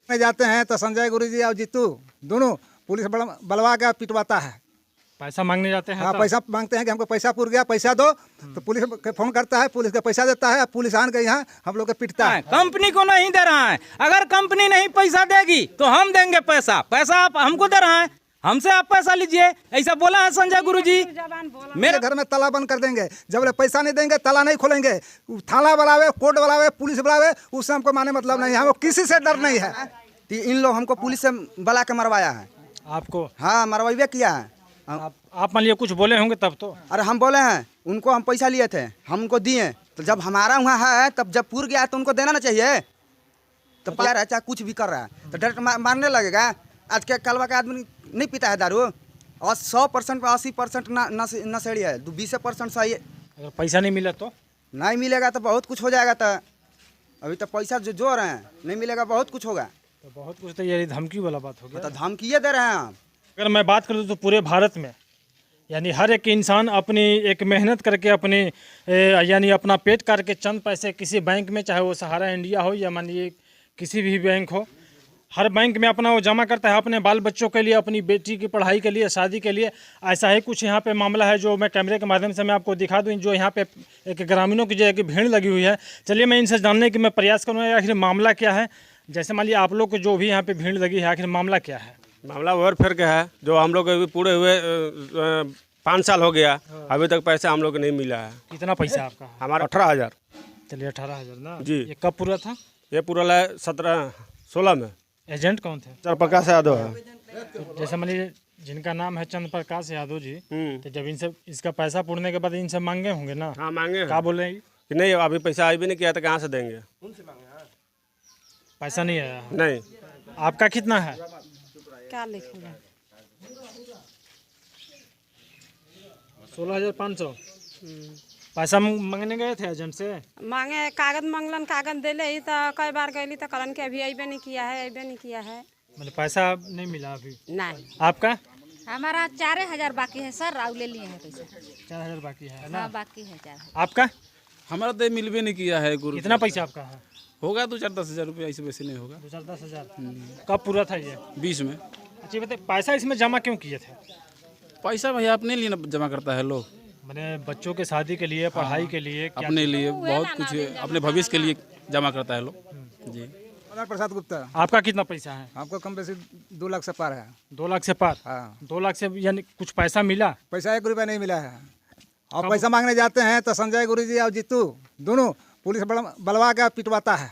में जाते हैं तो संजय गुरुजी और जीतू दोनों पुलिस बलवा के पिटवाता है। पैसा मांगने जाते हैं? हाँ, पैसा मांगते हैं कि हमको पैसा पूर गया, पैसा दो, तो पुलिस के फोन करता है, पुलिस का पैसा देता है, पुलिस आन के यहाँ हम लोग को पिटता है। कंपनी को नहीं दे रहा है, अगर कंपनी नहीं पैसा देगी तो हम देंगे पैसा। पैसा आप हमको दे रहा है, हमसे आप पैसा लीजिए, ऐसा बोला है संजय गुरुजी। मेरे घर में ताला बंद कर देंगे, जब पैसा नहीं देंगे ताला नहीं खोलेंगे। थाना बुलावे, कोर्ट बुलावे, पुलिस बुलावे, उससे हमको माने मतलब नहीं है, हमको किसी से डर नहीं है। इन लोग हमको पुलिस से बुला के मरवाया है। आपको? हाँ, मरवाइबे किया है। आप मान लिया कुछ बोले होंगे तब तो? अरे हम बोले हैं, उनको हम पैसा लिए थे, हम उनको दिए, तो जब हमारा वहाँ है तब जब पूर गया तो उनको देना ना चाहिए। तो प्यार है, चाहे कुछ भी कर रहा है तो डायरेक्ट मारने लगेगा। आज के कलवा का आदमी नहीं पीता है दारू, और 100% पर 80% नशेड़ी है, 20% सही है। अगर पैसा नहीं मिला तो? नहीं मिलेगा तो बहुत कुछ हो जाएगा। तो अभी तो पैसा जो रहे हैं, नहीं मिलेगा बहुत कुछ होगा। तो बहुत कुछ तो ये धमकी वाला बात हो गया। तो धमकिए दे रहे हैं हम। अगर मैं बात करूँ तो पूरे भारत में यानी हर एक इंसान अपनी एक मेहनत करके अपनी यानी अपना पेट काट के चंद पैसे किसी बैंक में, चाहे वो सहारा इंडिया हो या मानिए किसी भी बैंक हो, हर बैंक में अपना वो जमा करता है अपने बाल बच्चों के लिए, अपनी बेटी की पढ़ाई के लिए, शादी के लिए। ऐसा ही कुछ यहाँ पे मामला है जो मैं कैमरे के माध्यम से मैं आपको दिखा दूँ, जो यहाँ पे एक ग्रामीणों की जो एक भीड़ लगी हुई है। चलिए मैं इनसे जानने की मैं प्रयास करूँगा आखिर मामला क्या है। जैसे मान लीजिए आप लोग को जो भी यहाँ पे भीड़ लगी है, आखिर मामला क्या है? मामला ओवरफेयर का है, जो हम लोग अभी पूरे हुए 5 साल हो गया, अभी तक पैसा हम लोग को नहीं मिला है। कितना पैसा आपका? हमारा 18,000। चलिए 18,000 ना जी। ये कब पूरा था? ये पूरा है 17-16 में। एजेंट कौन थे? चंद्रप्रकाश यादव है। तो जैसे मान लीजिए जिनका नाम है चंद्रप्रकाश यादव जी, तो जब इनसे इसका पैसा पूरने के बाद इनसे मांगे होंगे ना? हाँ, मांगे हैं। क्या बोले कि नहीं अभी पैसा आई भी नहीं किया तो कहाँ से देंगे? पैसा नहीं आया? नहीं। आपका कितना है? क्या लिखूंगा? 16,500। पैसा मांगने गए थे एजेंट से? मांगे, कागज मांगलन, कागज दिले ही तो कई बार गई तो कलन के अभी अबे नहीं किया है, अबे नहीं किया है। मतलब पैसा नहीं मिला अभी? नहीं। आपका? हमारा 4,000 बाकी है सर, राव ले लिए हैं पैसा। 4,000 बाकी है ना? हाँ, बाकी है 4,000। आपका? हमारा तो मिलवे नहीं किया है गुरु। कितना पैसा आपका है? होगा 2-4-10 हज़ार रुपया, ऐसे वैसे नहीं होगा। 2-4-10 हज़ार। कब पूरा था ये? 20 में। अच्छा बताइए, पैसा इसमें जमा क्यों किए थे? पैसा भैया अपने लिए जमा करता है लोग, मैंने बच्चों के शादी के लिए, पढ़ाई के लिए, क्या अपने लिए बहुत कुछ, अपने भविष्य के लिए जमा करता है लोग। जी। प्रसाद गुप्ता। आपका कितना पैसा है? आपको कम बेसी 2 लाख से पार है। 2 लाख से पार? हाँ। 2 लाख से यानी कुछ पैसा मिला? पैसा 1 रुपया नहीं मिला है। और पैसा मांगने जाते हैं तो संजय गुरुजी और जीतू दोनों पुलिस बलवा के पिटवाता है।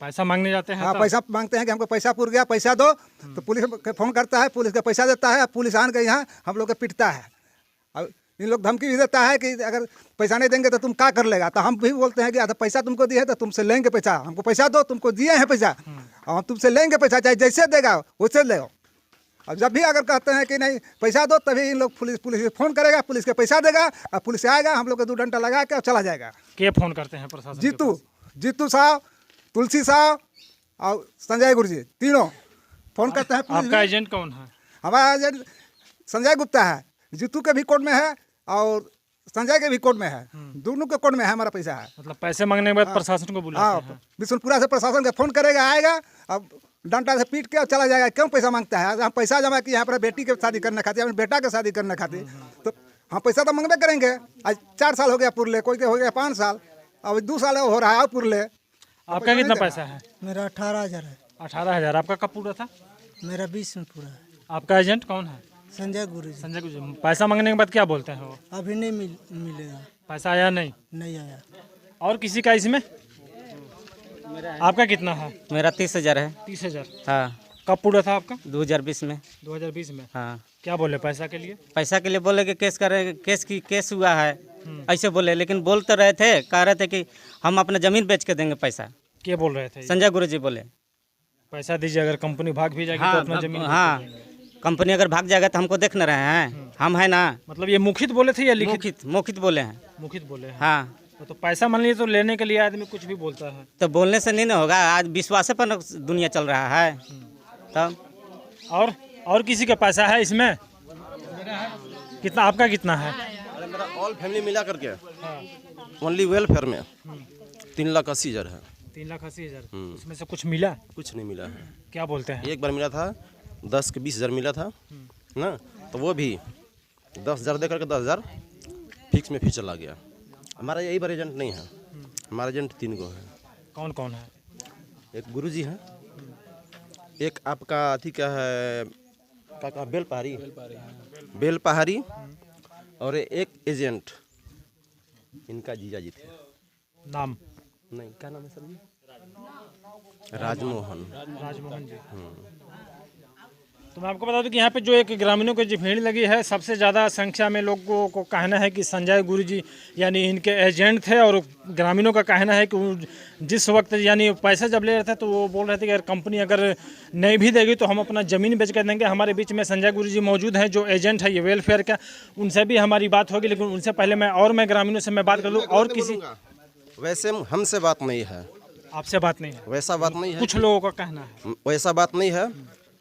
पैसा मांगने जाते हैं? हाँ, पैसा मांगते हैं कि हमको पैसा पूर गया, पैसा दो, तो पुलिस के फोन करता है, पुलिस का पैसा देता है, पुलिस आन के यहाँ हम लोग को पिटता है। अब इन लोग धमकी भी देता है कि अगर पैसा नहीं देंगे तो तुम क्या कर लेगा। तो हम भी बोलते हैं कि आधा पैसा तुमको दिए तो तुमसे लेंगे पैसा, हमको पैसा दो, तुमको दिए हैं पैसा और हम तुमसे लेंगे पैसा, चाहे जैसे देगा वैसे ले। और जब भी अगर कहते हैं कि नहीं पैसा दो, तभी इन लोग पुलिस फोन करेगा, पुलिस के पैसा देगा और पुलिस आएगा, हम लोग को 2 डंडा लगा के और चला जाएगा। क्या फोन करते हैं प्रशासन? जीतू साहब, तुलसी साहब और संजय गुरुजी तीनों फोन करते हैं। आपका एजेंट कौन है? हमारा एजेंट संजय गुप्ता है। जीतू के भी कोर्ट में है और संजय के भी कोर्ट में है, दोनों के कोर्ट में है हमारा पैसा है। मतलब पैसे मांगने के बाद प्रशासन को बुलाते हैं? बिशुनपुरा से प्रशासन का फोन करेगा, आएगा, अब डंडा से पीट के और चला जाएगा। क्यों पैसा मांगता है? हम पैसा जमा किए यहाँ पर बेटी के शादी करने खातिर, अपने बेटा के शादी करने खातिर, तो हम पैसा तो मांगबे करेंगे। आज 4 साल हो गया पुरले, कोई के हो गया 5 साल, अब 2 साल हो रहा है पुरले। आपका कितना पैसा है? मेरा 18,000 है। 18,000। आपका कब पूरा था? मेरा 20 में पूरा है। आपका एजेंट कौन है? संजय गुरुजी। संजय गुरुजी। पैसा मांगने के बाद क्या बोलते हैं वो? अभी नहीं मिलेगा। पैसा आया नहीं? नहीं आया। और किसी का इसमें? आपका कितना है? मेरा 30,000 है। 30,000। हाँ। कब पूरा था आपका? 2020 में। 2020 में? हाँ। क्या बोले पैसा के लिए? पैसा के लिए बोले कि केस करें, केस हुआ है, ऐसे बोले। लेकिन बोल तो रहे थे, कह रहे थे कि हम अपना जमीन बेच के देंगे पैसा। क्या बोल रहे थे? संजय गुरुजी बोले पैसा दीजिए, अगर कंपनी भाग भी जाएगी हाँ, तो अपना जमीन। हाँ, कंपनी अगर भाग जाएगा तो हमको देख न रहे हैं, हम है ना। मतलब ये मुखित बोले थे या लिखित? मुखित बोले हैं। मुखित बोले हैं। हाँ। तो पैसा मान लीजिए तो लेने के लिए आदमी कुछ भी बोलता है, तो बोलने से नहीं ना होगा। आज विश्वास पर दुनिया चल रहा है। तब और किसी का पैसा है इसमें? कितना? आपका कितना है? मेरा ऑल फैमिली मिला करके ओनली वेलफेयर में 3,80,000 है। 3,80,000 उसमें से कुछ मिला? कुछ नहीं मिला है। क्या बोलते हैं? एक बार मिला था 10 के 20,000 मिला था ना, तो वो भी 10,000 दे करके 10,000 फिक्स में फिर चला गया। हमारा यही बार एजेंट नहीं है, हमारा एजेंट 3 गो है। कौन कौन है? एक गुरुजी है, एक आपका अथी का है क्या कहा बेल पहाड़ी, और एक एजेंट इनका जीजा जी थे। नाम? नहीं, क्या नाम है सर जी? राजमोहन। राजमोहन जी। तो मैं आपको बता दूं कि यहाँ पे जो एक ग्रामीणों की जो भीड़ लगी है, सबसे ज़्यादा संख्या में लोगों को कहना है कि संजय गुरुजी यानी इनके एजेंट थे, और ग्रामीणों का कहना है कि जिस वक्त यानी पैसा जब ले रहे थे तो वो बोल रहे थे कि अगर कंपनी अगर नहीं भी देगी तो हम अपना ज़मीन बेच कर देंगे। हमारे बीच में संजय गुरुजी मौजूद हैं जो एजेंट है ये वेलफेयर का, उनसे भी हमारी बात होगी, लेकिन उनसे पहले मैं ग्रामीणों से मैं बात कर लूँ। और किसी वैसे हमसे बात नहीं है, आपसे बात नहीं है? वैसा बात नहीं है, कुछ लोगों का कहना है वैसा बात नहीं है।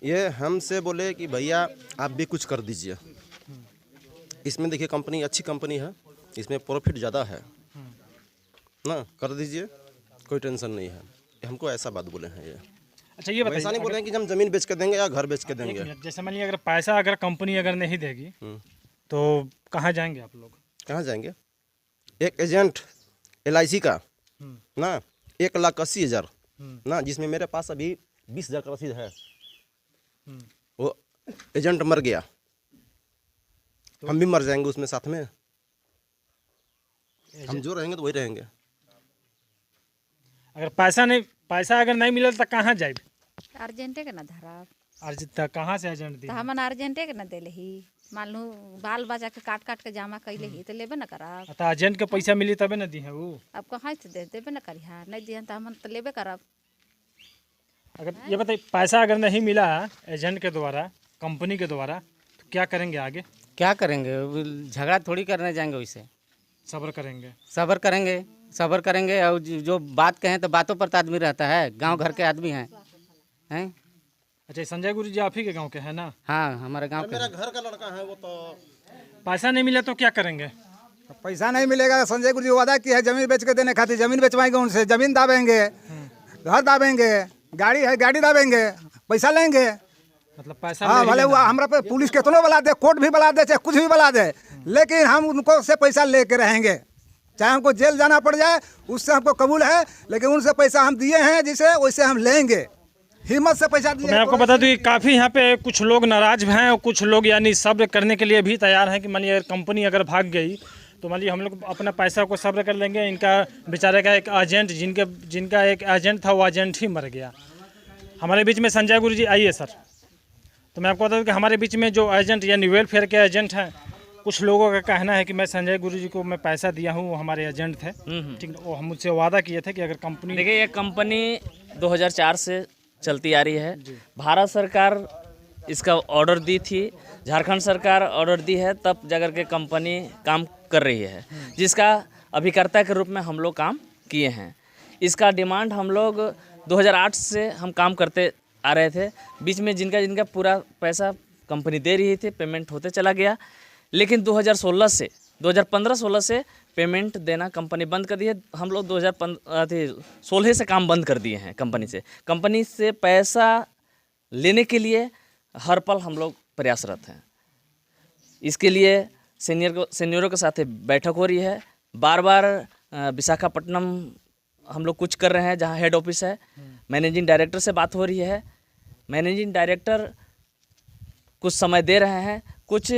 ये हमसे बोले कि भैया आप भी कुछ कर दीजिए, इसमें देखिए कंपनी अच्छी कंपनी है, इसमें प्रॉफिट ज़्यादा है ना, कर दीजिए, कोई टेंशन नहीं है। हमको ऐसा बात बोले हैं ये। अच्छा ये बताइए, ऐसा नहीं बोले हैं कि हम ज़मीन बेच के देंगे या घर बेच के देंगे। जैसे मान लीजिए अगर पैसा अगर कंपनी अगर नहीं देगी तो कहाँ जाएंगे आप लोग? कहाँ जाएंगे? एक एजेंट LIC का ना 1,80,000 ना, जिसमें मेरे पास अभी 20,000 का रसीद है, वो एजेंट मर गया, हम भी मर जाएंगे उसमें साथ में। हम जो रहेंगे तो वही रहेंगे। अगर पैसा अगर नहीं मिले तो कहाँ जाए? अर्जेंटे के ना धरा अर्जित कहाँ से एजेंट दी? तो हमन अर्जेंटे के ना देले ही, मान लू बाल बचा के काट काट के जमा कैले ही तो लेबे ना कराब। तो एजेंट के पैसा मिली तबे ना दी है वो। अब कहाँ से देबे ना करिहा, नहीं दिहन तो हमन तो लेबे कराब। अगर ये बताइए पैसा अगर नहीं मिला एजेंट के द्वारा, कंपनी के द्वारा, तो क्या करेंगे आगे? क्या करेंगे, झगड़ा थोड़ी करने जाएंगे, वैसे सब्र करेंगे? सब्र करेंगे और जो बात कहें तो बातों पर तो आदमी रहता है, गांव घर के आदमी हैं। अच्छा संजय गुरु जी आप ही के गांव के हैं ना? हाँ, हमारे गांव के। मेरा घर का लड़का है वो। तो पैसा नहीं मिला तो क्या करेंगे? पैसा नहीं मिलेगा, संजय गुरु जी वादा किया है जमीन बेच के देने खातिर, जमीन बेचवाएंगे उनसे, जमीन दाबेंगे, घर दाबेंगे, गाड़ी है गाड़ी दाबेंगे, पैसा लेंगे। मतलब पैसा हाँ, भले हुआ हमरा पे पुलिस कितनों बुला दे, कोर्ट भी बुला दे, चाहे कुछ भी बुला दे, लेकिन हम उनको से पैसा लेके रहेंगे, चाहे हमको जेल जाना पड़ जाए, उससे हमको कबूल है, लेकिन उनसे पैसा हम दिए हैं जिसे वैसे हम लेंगे, हिम्मत से पैसा दिए। मैं आपको बता दूं कि काफ़ी यहाँ पे कुछ लोग नाराज हैं और कुछ लोग यानी सब्र करने के लिए भी तैयार हैं कि मान लीजिए कंपनी अगर भाग गई तो मान लीजिए हम लोग अपना पैसा को सब्र कर लेंगे। इनका बेचारे का एक एजेंट जिनका एक एजेंट था वो एजेंट ही मर गया। हमारे बीच में संजय गुरु जी आइए सर। तो मैं आपको बता दूं कि हमारे बीच में जो एजेंट यानी वेलफेयर के एजेंट हैं, कुछ लोगों का कहना है कि मैं संजय गुरु जी को मैं पैसा दिया हूँ, वो हमारे एजेंट थे, ठीक है, वो हम मुझसे वादा किए थे कि अगर कंपनी। देखिए ये कंपनी 2004 से चलती आ रही है, भारत सरकार इसका ऑर्डर दी थी, झारखंड सरकार ऑर्डर दी है, तब जाकर के कंपनी काम कर रही है, जिसका अभिकर्ता के रूप में हम लोग काम किए हैं। इसका डिमांड हम लोग 2008 से हम काम करते आ रहे थे, बीच में जिनका पूरा पैसा कंपनी दे रही थी, पेमेंट होते चला गया, लेकिन 2015-16 से पेमेंट देना कंपनी बंद कर दी है। हम लोग 2016 से काम बंद कर दिए हैं कंपनी से पैसा लेने के लिए हर पल हम लोग प्रयासरत हैं। इसके लिए सीनियरों के साथ बैठक हो रही है, बार बार विशाखापट्टनम हम लोग कुछ कर रहे हैं जहां हेड ऑफिस है, मैनेजिंग डायरेक्टर से बात हो रही है, मैनेजिंग डायरेक्टर कुछ समय दे रहे हैं, कुछ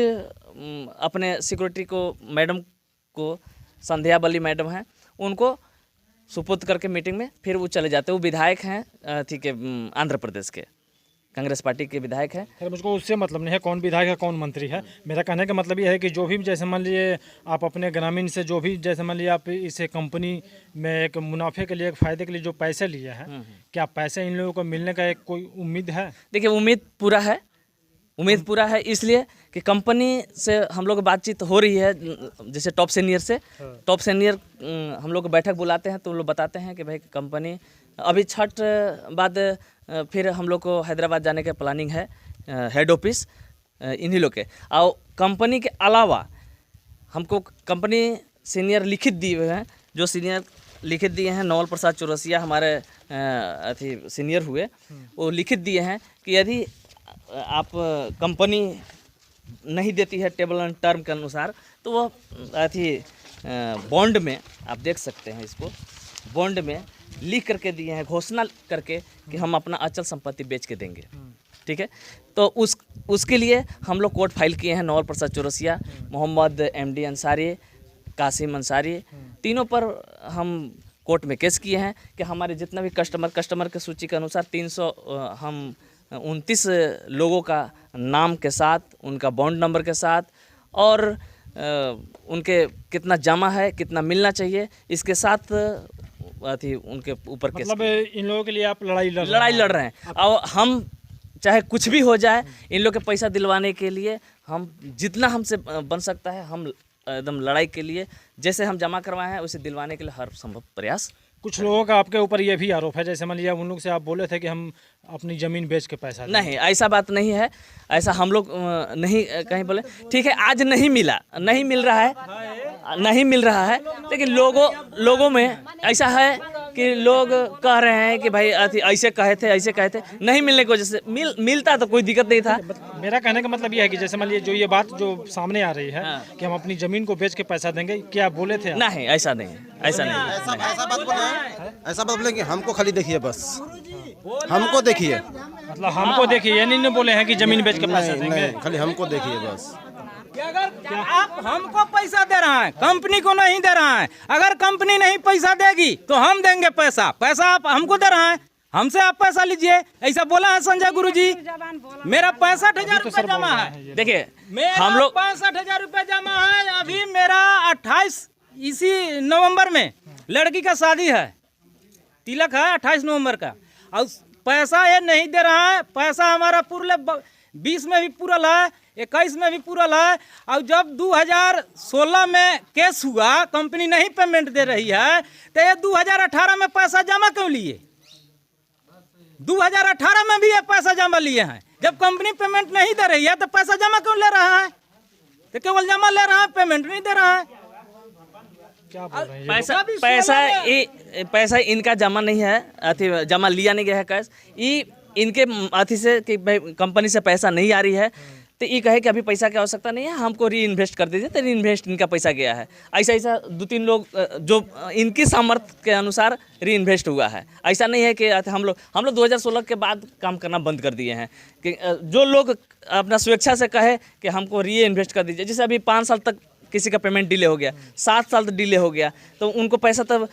अपने सिक्योरिटी को मैडम को संध्या बली मैडम हैं उनको सुपुर्द करके मीटिंग में फिर वो चले जाते हैं। वो विधायक हैं, ठीक है, आंध्र प्रदेश के कांग्रेस पार्टी के विधायक हैं। खैर मुझको उससे मतलब नहीं है कौन विधायक है कौन मंत्री है, मेरा कहने का मतलब ये है कि जो भी जैसे मान लीजिए आप अपने ग्रामीण से जो भी जैसे मान लीजिए आप इस कंपनी में एक मुनाफे के लिए एक फ़ायदे के लिए जो पैसे लिए हैं, क्या पैसे इन लोगों को मिलने का एक कोई उम्मीद है? देखिए उम्मीद पूरा है इसलिए कि कंपनी से हम लोग बातचीत हो रही है, जैसे टॉप सीनियर से। टॉप सीनियर हम लोग को बैठक बुलाते हैं तो लोग बताते हैं कि भाई कंपनी अभी छठ बाद फिर हम लोग को हैदराबाद जाने का प्लानिंग है, हेड ऑफिस इन्हीं लोग के। और कंपनी के अलावा हमको कंपनी सीनियर लिखित दिए हुए हैं, जो सीनियर लिखित दिए हैं। नवल प्रसाद चौरसिया हमारे अथी सीनियर हुए, वो लिखित दिए हैं कि यदि आप कंपनी नहीं देती है टेबल एंड टर्म के अनुसार, तो वह अथी बॉन्ड में आप देख सकते हैं, इसको बॉन्ड में लिख करके दिए हैं, घोषणा करके कि हम अपना अचल संपत्ति बेच के देंगे। ठीक है, तो उसके लिए हम लोग कोर्ट फाइल किए हैं। नवल प्रसाद चौरसिया, मोहम्मद MD अंसारी, कासिम अंसारी, तीनों पर हम कोर्ट में केस किए हैं कि हमारे जितना भी कस्टमर के सूची के अनुसार 329 लोगों का नाम के साथ, उनका बॉन्ड नंबर के साथ और उनके कितना जमा है, कितना मिलना चाहिए, इसके साथ अथी उनके ऊपर केस मतलब इन लोगों के लिए आप लड़ाई लड़ रहे हैं। और हम चाहे कुछ भी हो जाए, इन लोग के पैसा दिलवाने के लिए हम जितना हमसे बन सकता है, हम एकदम लड़ाई के लिए, जैसे हम जमा करवाए हैं उसे दिलवाने के लिए हर संभव प्रयास। कुछ लोगों का आपके ऊपर ये भी आरोप है, जैसे मान लिया उन लोग से आप बोले थे कि हम अपनी ज़मीन बेच के पैसा देंगे। नहीं, ऐसा बात नहीं है, ऐसा हम लोग नहीं कहीं बोले। ठीक है, आज नहीं मिल रहा है, लेकिन लोगों में ऐसा है कि लोग कह रहे हैं कि भाई ऐसे कहे थे, नहीं मिलने की वजह से मिलता तो कोई दिक्कत नहीं था। मेरा कहने का मतलब ये है कि जैसे मान लीजिए जो ये बात जो सामने आ रही है कि हम अपनी ज़मीन को बेच के पैसा देंगे, क्या बोले थे? नहीं, ऐसा नहीं। ऐसा बात बोले कि हमको खाली देखिए, बस हमको देखिए, मतलब हमको देखिए, ये नहीं बोले हैं कि ज़मीन बेच के पैसा देंगे, खाली हमको देखिए बस। अगर आप हमको पैसा दे रहा है, कंपनी को नहीं दे रहा है, अगर कंपनी नहीं पैसा देगी तो हम देंगे पैसा आप हमको दे रहा है, हमसे आप पैसा लीजिए, ऐसा बोला है संजय गुरुजी। मेरा 65,000 रुपया जमा है। देखिए, हम लोग 65,000 रुपया जमा है। अभी मेरा 28 इसी नवंबर में लड़की का शादी है, तिलक है 28 नवंबर का, और पैसा ये नहीं दे रहा है। पैसा हमारा पूरे 20 में भी पूरल है, 21 में भी पूरल है, और जब 2016 में केस हुआ, कंपनी नहीं पेमेंट दे रही है, तो ये 2018 में पैसा जमा क्यों लिए? 2018 में भी ये पैसा जमा लिए हैं। जब कंपनी पेमेंट नहीं दे रही है तो पैसा जमा क्यों ले रहा है? तो केवल जमा ले रहा है, पेमेंट नहीं दे रहा है। क्या बोल रहे हैं? पैसा इनका जमा नहीं है, अथी जमा लिया नहीं गया है कैश। ये इनके अथी से कि भाई कंपनी से पैसा नहीं आ रही है, तो ये कहे कि अभी पैसा की आवश्यकता नहीं है, हमको री इन्वेस्ट कर दीजिए, तो री इन्वेस्ट इनका पैसा गया है। ऐसा 2-3 लोग जो इनकी सामर्थ्य के अनुसार री इन्वेस्ट हुआ है। ऐसा नहीं है कि हम लोग 2016 के बाद काम करना बंद कर दिए हैं। कि जो लोग अपना स्वेच्छा से कहे कि हमको री इन्वेस्ट कर दीजिए, जैसे अभी 5 साल तक किसी का पेमेंट डिले हो गया, 7 साल तक डिले हो गया, तो उनको पैसा तब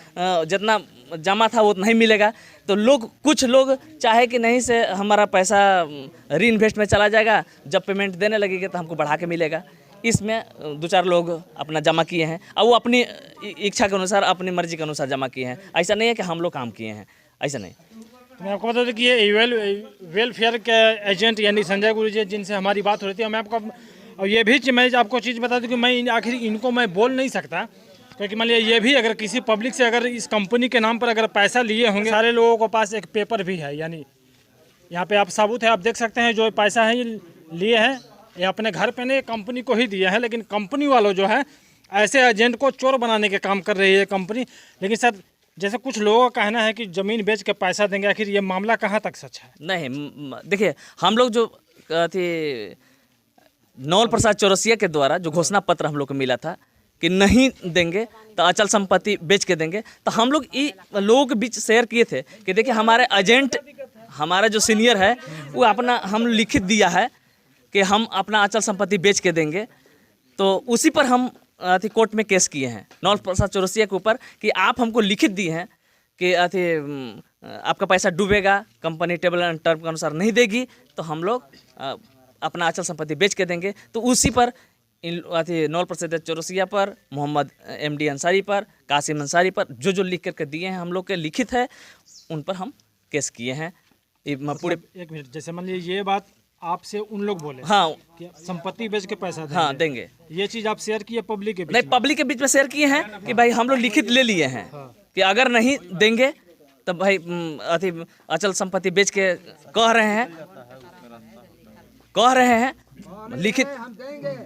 जितना जमा था वो नहीं मिलेगा। तो कुछ लोग चाहे कि नहीं से हमारा पैसा री इन्वेस्ट में चला जाएगा, जब पेमेंट देने लगेगा तो हमको बढ़ा के मिलेगा। इसमें 2-4 लोग अपना जमा किए हैं, और वो अपनी इच्छा के अनुसार, अपनी मर्जी के अनुसार जमा किए हैं। ऐसा नहीं है कि हम लोग काम किए हैं, ऐसा नहीं। तो मैं आपको बता दूं कि ये वेलफेयर के एजेंट यानी संजय गुरुजी जिनसे हमारी बात हो रही थी, मैं आपको और ये भी मैं आपको चीज़ बता दूं कि मैं आखिर इनको मैं बोल नहीं सकता, क्योंकि मान लिया ये भी अगर किसी पब्लिक से अगर इस कंपनी के नाम पर अगर पैसा लिए होंगे, सारे लोगों के पास एक पेपर भी है, यानी यहाँ पे आप सबूत है, आप देख सकते हैं जो पैसा है ये लिए हैं, ये अपने घर पे नहीं कंपनी को ही दिए हैं। लेकिन कंपनी वालों जो है ऐसे एजेंट को चोर बनाने के काम कर रही है कंपनी। लेकिन सर, जैसे कुछ लोगों का कहना है कि ज़मीन बेच के पैसा देंगे, आखिर ये मामला कहाँ तक सच है? नहीं, देखिए, हम लोग जो थी नवल प्रसाद चौरसिया के द्वारा जो घोषणा पत्र हम लोग को मिला था कि नहीं देंगे तो अचल संपत्ति बेच के देंगे, तो हम लोग लोगों के बीच शेयर किए थे कि देखिए हमारे एजेंट, हमारा जो सीनियर है वो अपना हम लिखित दिया है कि हम अपना अचल संपत्ति बेच के देंगे। तो उसी पर हम कोर्ट में केस किए हैं नवल प्रसाद चौरसिया के ऊपर कि आप हमको लिखित दिए हैं कि आपका पैसा डूबेगा, कंपनी टेबल एंड टर्म के अनुसार नहीं देगी, तो हम लोग अपना अचल संपत्ति बेच के देंगे। तो उसी पर नवल प्रसाद चौरसिया पर, मोहम्मद MD अंसारी पर, कासिम अंसारी पर जो लिख करके दिए हैं, हम लोग के लिखित है, उन पर हम केस किए हैं। पूरे एक मिनट, जैसे मान लीजिए ये बात आपसे उन लोग बोले, हाँ, कि संपत्ति बेच के पैसा देंगे, हाँ देंगे, ये चीज़ आप शेयर किए पब्लिक के बीच? नहीं, पब्लिक के बीच में शेयर किए हैं कि भाई हम लोग लिखित ले लिए हैं कि अगर नहीं देंगे तो भाई अचल संपत्ति बेच के कह रहे हैं,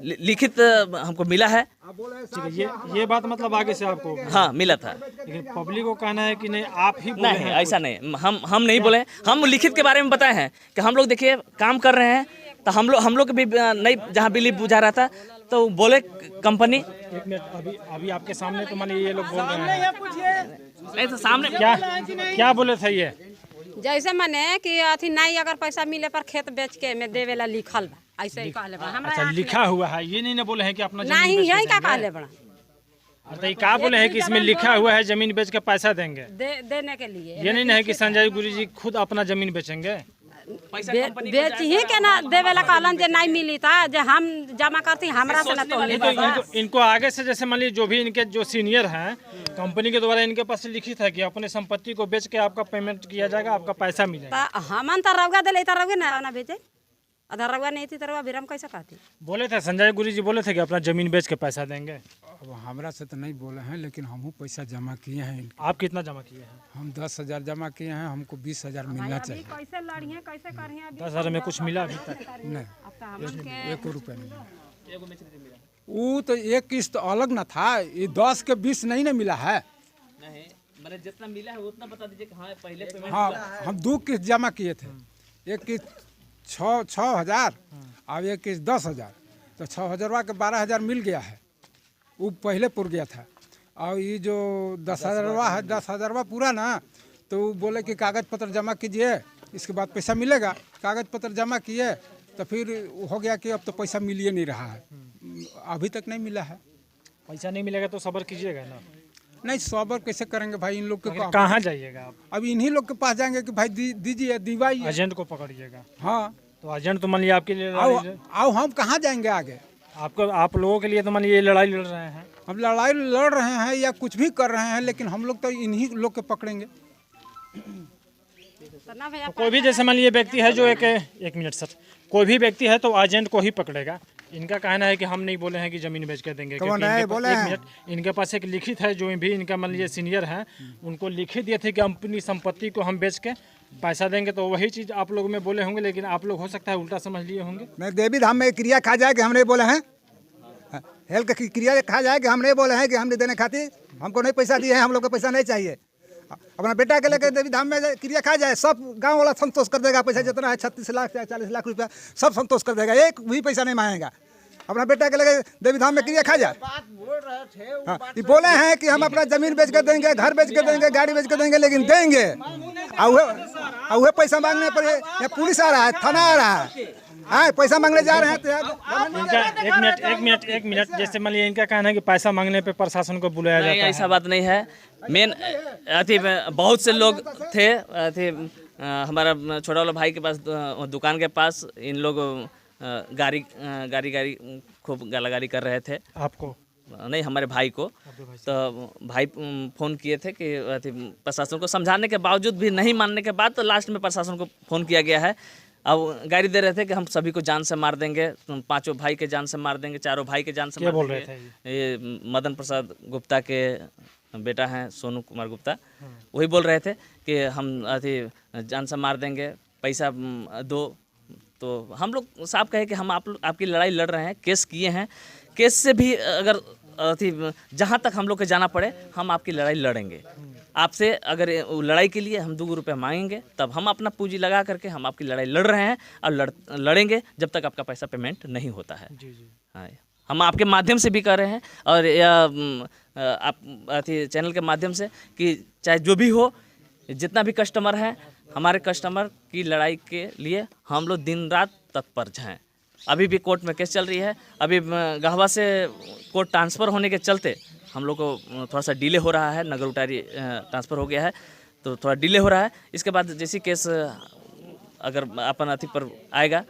लिखित हमको मिला है ठीक है, ये बात मतलब आगे से आपको हाँ मिला था। लेकिन पब्लिक को कहना है कि नहीं आप ही बोले नहीं हैं। ऐसा नहीं, हम नहीं बोले, हम लिखित के बारे में बताए हैं कि हम लोग देखिए काम कर रहे हैं, तो हम लोग भी नहीं, जहाँ बिजली बुझा रहा था तो बोले कंपनी। एक मिनट, अभी आपके सामने तो मानिए ये लोग बोल रहे हैं, नहीं तो सामने क्या बोले थे ये? जैसे मने कि अथी नहीं अगर पैसा मिले पर खेत बेच के में देवे ला लिखल बा, ऐसे ही कहले बा। हमरा अच्छा, लिखा हुआ है, ये नहीं ना बोले हैं कि अपना जमीन नहीं बेच के यही का देंगे? कहले बड़ा तो ये क्या बोले हैं कि इसमें लिखा हुआ है जमीन बेच के पैसा देंगे? देने के लिए ये नहीं है कि संजय गुरुजी खुद अपना जमीन बेचेंगे? बेच ही के ना देवे ला कहलन जे नहीं मिली था, जे हम जमा करती हमरा से ना तो इनको आगे से जैसे मान लीजिए जो भी इनके जो सीनियर हैं कंपनी के द्वारा इनके पास लिखित है कि अपने संपत्ति को बेच के आपका पेमेंट किया जाएगा, आपका पैसा मिलेगा। हमन तो रउगा दिले तो रउगे ना बेचे, अधर रउगा नहीं थी तो रउगा बिरम कैसे कहती? बोले थे संजय गुरुजी बोले थे कि अपना जमीन बेच के पैसा देंगे। अब हमरा से तो नहीं बोले हैं, लेकिन हमहू पैसा जमा किए हैं। आप कितना जमा किए हैं? हम 10,000 जमा किए हैं, हमको 20,000 मिलना चाहिए। कैसे लड़िए कैसे करिए? 10,000 में कुछ मिला अभी तक? नहीं, 1 रुपया नहीं मिला। वो तो एक किस्त अलग ना था, ये 10 के 20 नहीं ना मिला है। नहीं मैंने जितना मिला है उतना बता दीजिए कि हाँ पहले पेमेंट। हाँ, हम 2 किस्त जमा किए थे, एक किस्त 6,000 और एक किस्त 10,000, तो 6,000 के 12,000 मिल गया है, वो पहले पुर गया था। और ये जो 10,000 है, 10,000 पूरा ना, तो वो बोले कि कागज़ पत्र जमा कीजिए, इसके बाद पैसा मिलेगा। कागज़ पत्र जमा किए तो फिर हो गया कि अब तो पैसा मिल ही नहीं रहा है, अभी तक नहीं मिला है। पैसा नहीं मिलेगा तो सब्र कीजिएगा ना। नहीं सब्र कैसे करेंगे भाई, इन लोग के कहाँ जाइएगा आप? अब इन्हीं लोग के पास जाएंगे कि भाई दीजिए दिवाइए। एजेंट को पकड़िएगा। हाँ तो एजेंट तो मान लीजिए आपके लिए आओ हम कहाँ जाएंगे आगे? आप लोगों के लिए तो मान लीजिए ये लड़ाई लड़ रहे हैं। हम लड़ाई लड़ रहे हैं या कुछ भी कर रहे हैं, लेकिन हम लोग तो इन्हीं लोग के पकड़ेंगे। तो कोई भी जैसे मान लीजिए व्यक्ति है जो एक मिनट सर, कोई भी व्यक्ति है तो एजेंट को ही पकड़ेगा। इनका कहना है कि हम नहीं बोले हैं कि जमीन बेच के देंगे, क्योंकि एक मिनट, इनके पास एक लिखित है, जो भी इनका मान लीजिए सीनियर हैं उनको लिखित दिए थे कि अपनी संपत्ति को हम बेच के पैसा देंगे। तो वही चीज़ आप लोग में बोले होंगे, लेकिन आप लोग हो सकता है उल्टा समझ लिए होंगे। नहीं, देवी धाम में क्रिया खा जाए कि हम नहीं बोले हैं, हेल्थ की क्रिया खा जाए कि हम नहीं बोले हैं कि हमने देने खातिर हमको नहीं पैसा दिए हैं, हम लोग को पैसा नहीं चाहिए। अपना बेटा के लेकर देवी धाम में क्रिया खा जाए, सब गांव वाला संतोष कर देगा। पैसा जितना है 36 लाख या 40 लाख रुपया सब संतोष कर देगा, एक भी पैसा नहीं मांगेगा। अपना बेटा के लेकर देवी धाम में क्रिया खा जाए। हाँ, ये बोले हैं कि हम अपना जमीन बेच कर देंगे, घर बेच कर देंगे, गाड़ी बेच कर देंगे, लेकिन देंगे और पैसा मांगने पर ये पुलिस आ रहा है, थाना आ रहा है, हाँ पैसा मांगने जा रहे हैं। तो एक मिनट जैसे मान लीजिए इनका कहना है कि पैसा मांगने पे प्रशासन को बुलाया जाता है। ऐसा बात नहीं है। मेन अथी बहुत से लोग थे, अथी हमारा छोटा वाला भाई के पास दुकान के पास इन लोग गाड़ी खूब गालागाली कर रहे थे। आपको नहीं, हमारे भाई को। तो भाई फ़ोन किए थे कि अथी प्रशासन को समझाने के बावजूद भी नहीं मानने के बाद तो लास्ट में प्रशासन को फ़ोन किया गया है। अब गाड़ी दे रहे थे कि हम सभी को जान से मार देंगे, तुम 5 भाई के जान से मार देंगे, 4 भाई के जान से मार देंगे। ये मदन प्रसाद गुप्ता के बेटा हैं, सोनू कुमार गुप्ता, वही बोल रहे थे कि हम अथी जान से मार देंगे, पैसा दो। तो हम लोग साफ कहे कि हम आपकी लड़ाई लड़ रहे हैं, केस किए हैं, केस से भी अगर अथी जहाँ तक हम लोग को जाना पड़े हम आपकी लड़ाई लड़ेंगे। आपसे अगर लड़ाई के लिए हम 2 रुपये मांगेंगे तब हम अपना पूंजी लगा करके हम आपकी लड़ाई लड़ रहे हैं और लड़ेंगे जब तक आपका पैसा पेमेंट नहीं होता है। हाँ, हम आपके माध्यम से भी कर रहे हैं और आप अथी चैनल के माध्यम से कि चाहे जो भी हो, जितना भी कस्टमर है, हमारे कस्टमर की लड़ाई के लिए हम लोग दिन रात तत्पर हैं। अभी भी कोर्ट में केस चल रही है। अभी गहवा से कोर्ट ट्रांसफ़र होने के चलते हम लोग को थोड़ा सा डिले हो रहा है, नगर उटारी ट्रांसफ़र हो गया है तो थोड़ा डिले हो रहा है। इसके बाद जैसे केस अगर अपन अथी पर आएगा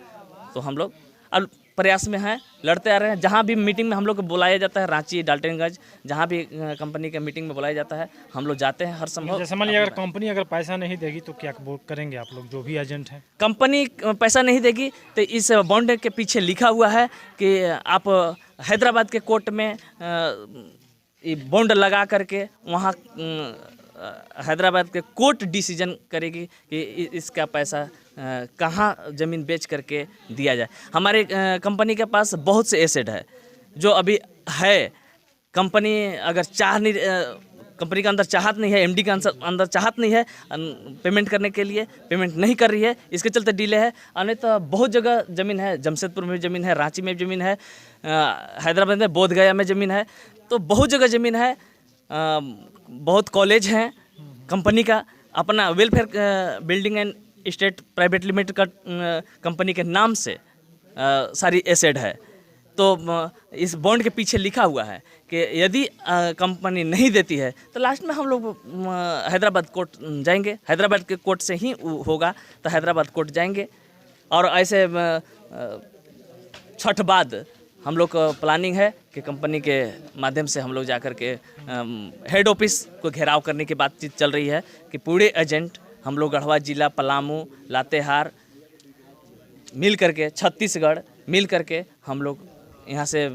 तो हम लोग अब प्रयास में हैं, लड़ते आ रहे हैं। जहाँ भी मीटिंग में हम लोग को बुलाया जाता है, रांची, डाल्टनगंज, जहाँ भी कंपनी के मीटिंग में बुलाया जाता है हम लोग जाते हैं हर संभव। जैसे मान लीजिए अगर कंपनी अगर पैसा नहीं देगी तो क्या करेंगे आप लोग, जो भी एजेंट हैं? कंपनी पैसा नहीं देगी तो इस बॉन्ड के पीछे लिखा हुआ है कि आप हैदराबाद के कोर्ट में बॉन्ड लगा करके वहाँ हैदराबाद के कोर्ट डिसीजन करेगी कि इसका पैसा कहाँ ज़मीन बेच करके दिया जाए। हमारे कंपनी के पास बहुत से एसेट है जो अभी है, कंपनी अगर कंपनी का अंदर चाहत नहीं है, एमडी का अंदर चाहत नहीं है पेमेंट करने के लिए, पेमेंट नहीं कर रही है, इसके चलते डिले है। अन्यथा बहुत जगह ज़मीन है, जमशेदपुर में ज़मीन है, रांची में ज़मीन है, हैदराबाद में, बोधगया में ज़मीन है, तो बहुत जगह ज़मीन है। बहुत कॉलेज हैं, कंपनी का अपना welfare building and state private limited का कंपनी के नाम से सारी एसेट है। तो इस बॉन्ड के पीछे लिखा हुआ है कि यदि कंपनी नहीं देती है तो लास्ट में हम लोग हैदराबाद कोर्ट जाएंगे, हैदराबाद के कोर्ट से ही होगा तो हैदराबाद कोर्ट जाएंगे। और ऐसे छठ बाद हम लोग का प्लानिंग है कि कंपनी के माध्यम से हम लोग जाकर के हेड ऑफिस को घेराव करने की बातचीत चल रही है कि पूरे एजेंट हम लोग गढ़वा जिला, पलामू, लातेहार मिल करके, छत्तीसगढ़ मिल करके हम लोग यहाँ से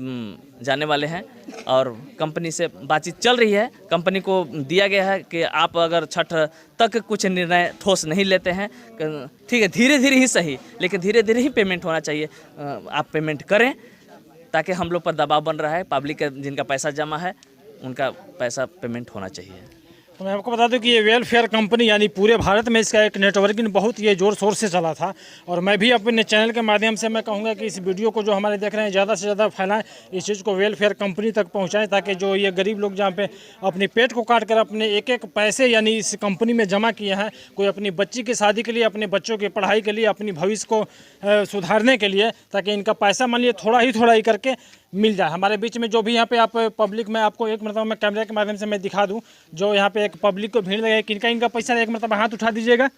जाने वाले हैं। और कंपनी से बातचीत चल रही है। कंपनी को दिया गया है कि आप अगर छठ तक कुछ निर्णय ठोस नहीं लेते हैं, ठीक है, धीरे धीरे ही सही, लेकिन धीरे धीरे ही पेमेंट होना चाहिए। आप पेमेंट करें ताकि हम लोग पर दबाव बन रहा है, पब्लिक का जिनका पैसा जमा है उनका पैसा पेमेंट होना चाहिए। तो मैं आपको बता दूं कि ये वेलफेयर कंपनी यानी पूरे भारत में इसका एक नेटवर्किंग बहुत ये ज़ोर शोर से चला था। और मैं भी अपने चैनल के माध्यम से मैं कहूँगा कि इस वीडियो को जो हमारे देख रहे हैं ज़्यादा से ज़्यादा फैलाएं, इस चीज़ को वेलफेयर कंपनी तक पहुँचाएं, ताकि जो ये गरीब लोग जहाँ पे अपने पेट को काट कर अपने एक एक पैसे यानी इस कंपनी में जमा किए हैं, कोई अपनी बच्ची की शादी के लिए, अपने बच्चों की पढ़ाई के लिए, अपनी भविष्य को सुधारने के लिए, ताकि इनका पैसा मान लिया थोड़ा ही करके मिल जाए। हमारे बीच में जो भी यहाँ पे आप पब्लिक में आपको एक मतलब मैं कैमरे के माध्यम से मैं दिखा दूं, जो यहाँ पे एक पब्लिक को भीड़ लगे, किनका इनका पैसा, एक मतलब हाथ उठा दीजिएगा,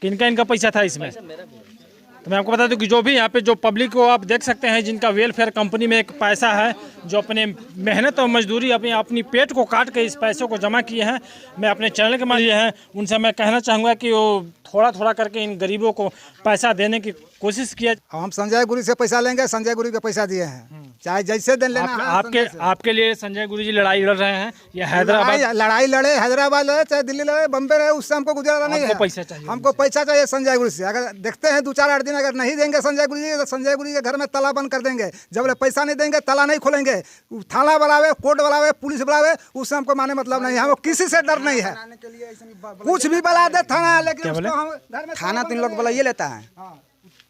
किनका इनका पैसा था इसमें। तो मैं आपको बता दूं कि जो भी यहाँ पे जो पब्लिक को आप देख सकते हैं, जिनका वेलफेयर कंपनी में एक पैसा है, जो अपने मेहनत और मजदूरी अपनी पेट को काट के इस पैसों को जमा किए हैं, मैं अपने चैनल के माध्यम हैं उनसे मैं कहना चाहूँगा कि वो थोड़ा करके इन गरीबों को पैसा देने की कोशिश किया। हम संजय गुरु से पैसा लेंगे, संजय गुरु के पैसा दिए हैं, चाहे जैसे दिन लेना। आपके लिए संजय गुरु जी लड़ाई लड़ रहे हैं, या हैदराबाद लड़ाई लड़े, हैदराबाद लड़े, चाहे दिल्ली लड़े, बम्बे रहे, उससे हमको गुजारा नहीं है। पैसा चाहिए, हमको पैसा चाहिए संजय गुरु से। अगर देखते हैं 2-4-8 दिन अगर नहीं देंगे संजय गुरु जी, तो संजय गुरु जी के घर में ताला बंद कर देंगे। जब पैसा नहीं देंगे ताला नहीं खोलेंगे। थाना बुलावे, कोर्ट बुलावे, पुलिस बुलावे, उससे हमको माने मतलब नहीं है। हमको किसी से डर नहीं है, कुछ भी बुला दे थाना, लेकिन थाना तो इन लोग बुलाइए लेता है।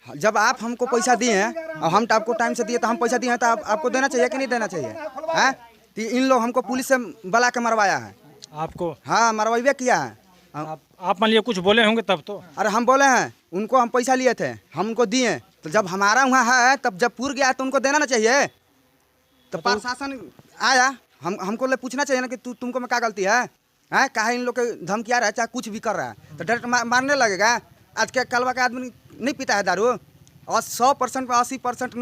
जब आप हमको पैसा दिए हैं और हम आपको टाइम से दिए, तो हम पैसा दिए हैं तो आपको देना चाहिए कि नहीं देना चाहिए? हैं तो इन लोग हमको पुलिस से बुला के मरवाया है आपको। हाँ, मरवाइए किया है। आप मान लिया कुछ बोले होंगे तब तो। अरे हम बोले हैं, उनको हम पैसा लिए थे, हम उनको दिए, तो जब हमारा वहाँ है, तब जब पूर गया तो उनको देना ना चाहिए। तो प्रशासन आया, हमको ले पूछना चाहिए ना कि तुमको में क्या गलती है, कहा इन लोग के धमकी आ रहा है, चाहे कुछ भी कर रहा है तो डायरेक्ट मारने लगेगा। आज के कलवा के आदमी नहीं पीता है दारू, और 100% 80%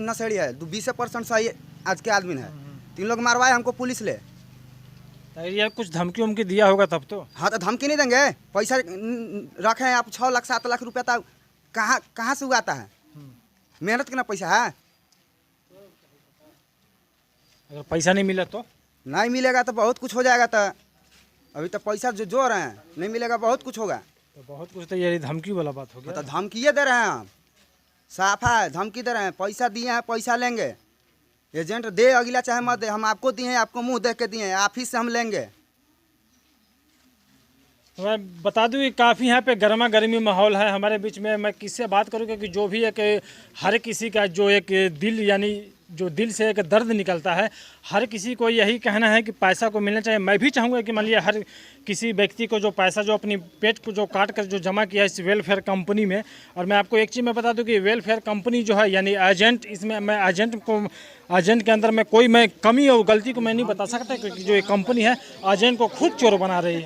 नशेड़ी है, 20% सही आज के आदमी है। तो इन लोग मारवाए हमको पुलिस ले। यार कुछ धमकी उमकी दिया होगा तब तो। हाँ, तो धमकी नहीं देंगे, पैसा रखे हैं आप 6 लाख 7 लाख रुपया, तो कहाँ से उगाता है? मेहनत का ना पैसा है। अगर पैसा नहीं मिला तो नहीं मिलेगा तो बहुत कुछ हो जाएगा। तो अभी तो पैसा जो रहे हैं, नहीं मिलेगा बहुत कुछ होगा। तो बहुत कुछ तो ये धमकी वाला बात हो गया। तो धमकिए दे रहे हैं हम, साफा है, धमकी दे रहे हैं। पैसा दिए हैं, पैसा लेंगे। एजेंट दे अगला चाहे मत दे, हम आपको दिए हैं, आपको मुंह देख के दिए हैं, ऑफिस से हम लेंगे। तो मैं बता दूं कि काफ़ी यहाँ पे गर्मा गर्मी माहौल है हमारे बीच में। मैं किससे बात करूँ, क्योंकि जो भी एक हर किसी का जो एक दिल यानी जो दिल से एक दर्द निकलता है, हर किसी को यही कहना है कि पैसा को मिलना चाहिए। मैं भी चाहूँगा कि मान लिया हर किसी व्यक्ति को जो पैसा जो अपनी पेट को जो काट कर जो जमा किया है इस वेलफेयर कंपनी में। और मैं आपको एक चीज़ मैं बता दूं कि वेलफेयर कंपनी जो है यानी एजेंट, इसमें मैं एजेंट के अंदर में कोई मैं कमी और गलती को मैं नहीं बता सकता, क्योंकि जो ये कंपनी है एजेंट को खुद चोर बना रही है।